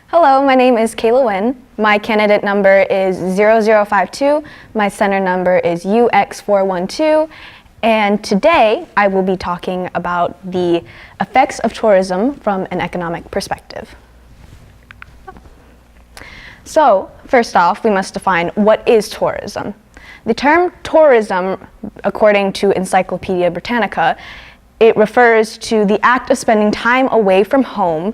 Hello, my name is Kayla Wynn. My candidate number is 0052. My center number is UX412. And today I will be talking about the effects of tourism from an economic perspective. So, first off, we must define what is tourism. The term tourism, according to Encyclopedia Britannica, it refers to the act of spending time away from home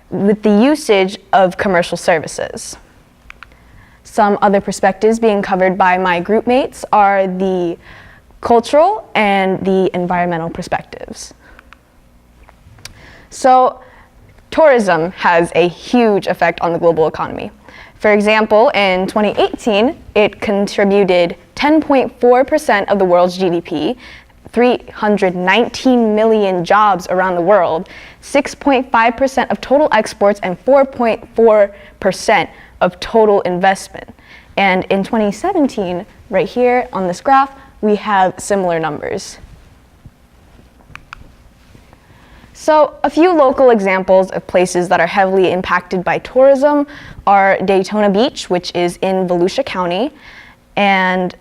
with the usage of commercial services. Some other perspectives being covered by my group mates are the cultural and the environmental perspectives. So, tourism has a huge effect on the global economy. For example, in 2018, it contributed 10.4% of the world's GDP, 319 million jobs around the world, 6.5% of total exports, and 4.4% of total investment. And in 2017, right here on this graph, we have similar numbers. So a few local examples of places that are heavily impacted by tourism are Daytona Beach, which is in Volusia County, and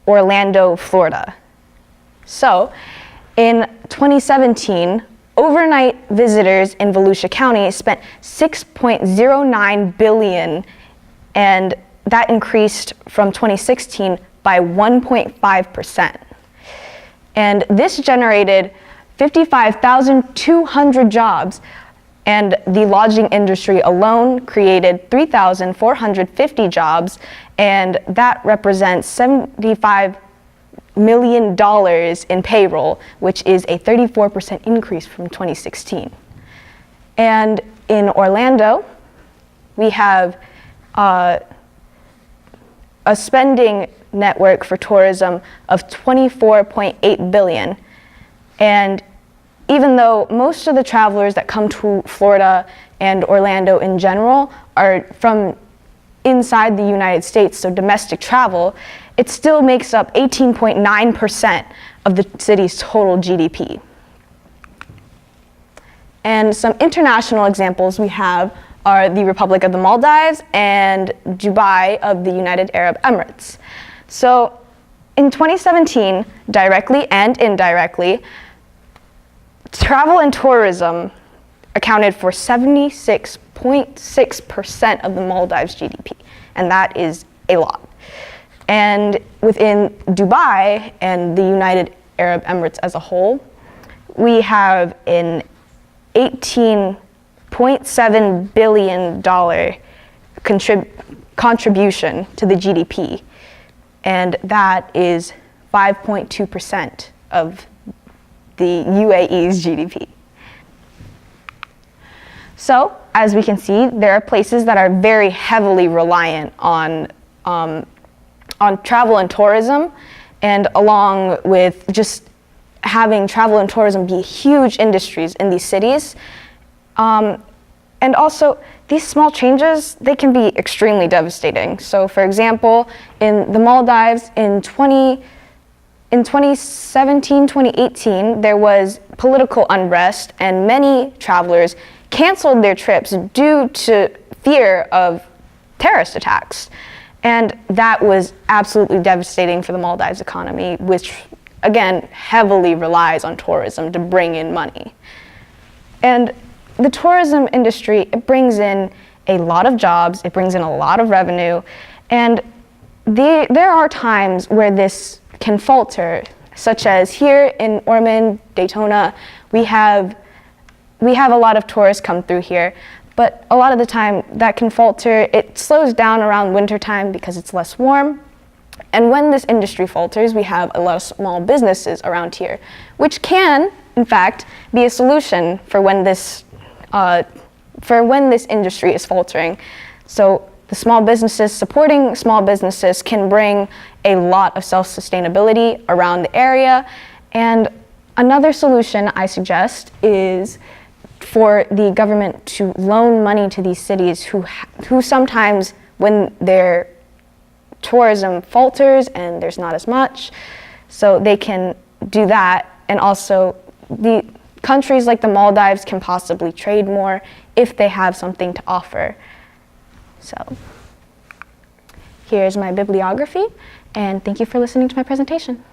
Orlando, Florida. So, in 2017, overnight visitors in Volusia County spent $6.09 billion, and that increased from 2016 by 1.5%. And this generated 55,200 jobs, and the lodging industry alone created 3,450 jobs, and that represents $75 million in payroll, which is a 34% increase from 2016. And in Orlando, we have a spending network for tourism of $24.8 billion. And even though most of the travelers that come to Florida and Orlando in general are from inside the United States, so domestic travel, it still makes up 18.9% of the city's total GDP. And some international examples we have are the Republic of the Maldives and Dubai of the United Arab Emirates. So in 2017, directly and indirectly, travel and tourism accounted for 76.6% of the Maldives' GDP, and that is a lot. And within Dubai and the United Arab Emirates as a whole, we have an $18.7 billion contribution to the GDP, and that is 5.2% of the UAE's GDP. So, as we can see, there are places that are very heavily reliant on travel and tourism, and along with just having travel and tourism be huge industries in these cities. And also, these small changes, they can be extremely devastating. So for example, in the Maldives in 2017, 2018, there was political unrest, and many travelers canceled their trips due to fear of terrorist attacks. And that was absolutely devastating for the Maldives economy, which, again, heavily relies on tourism to bring in money. And the tourism industry, it brings in a lot of jobs, it brings in a lot of revenue, and there are times where this can falter, such as here in Ormond, Daytona, we have a lot of tourists come through here, but a lot of the time that can falter. It slows down around wintertime because it's less warm. And when this industry falters, we have a lot of small businesses around here, which can, in fact, be a solution for when this industry is faltering. So the small businesses, supporting small businesses can bring a lot of self-sustainability around the area. And another solution I suggest is for the government to loan money to these cities who sometimes, when their tourism falters and there's not as much, so they can do that. And also, the countries like the Maldives can possibly trade more if they have something to offer. So here's my bibliography, and thank you for listening to my presentation.